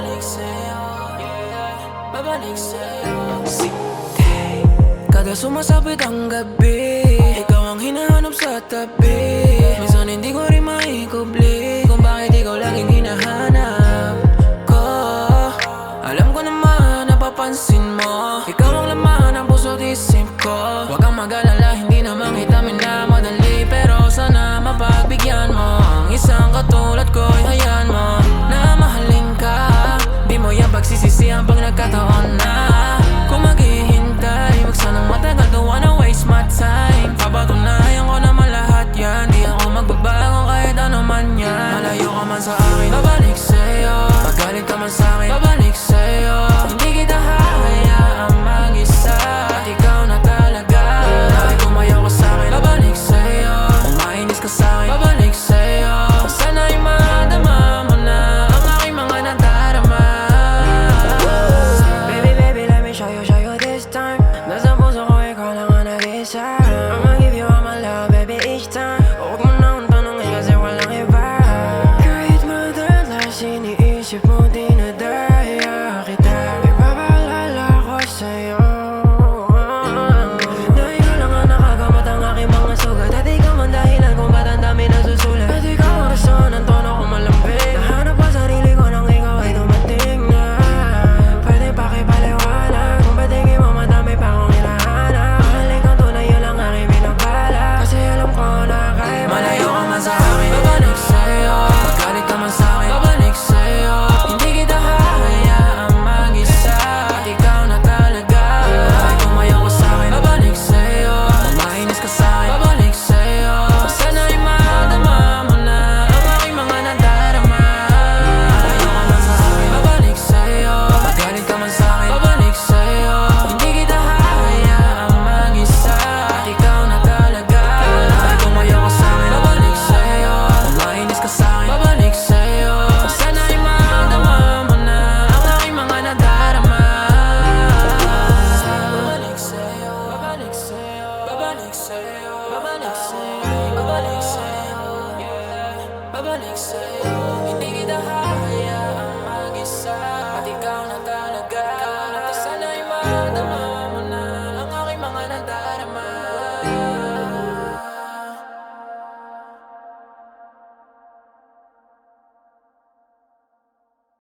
babalik sa'yo, yeah. Babalik sa'yo. Kada sumasapit ang gabi, ikaw ang hinahanap sa tabi. Minsan hindi ko rin maikubli kung bakit ikaw laging hinahanap ko. Alam ko naman, napapansin mo, ikaw ang laman ng puso't isip ko. Huwag kang mag-alala, hindi naman kita minamadali, pero sana mapagbigyan mo ang isang katulad ko. Hayaan mo na mahalin ka, di mo yan pagsisisihan pag nagkataon na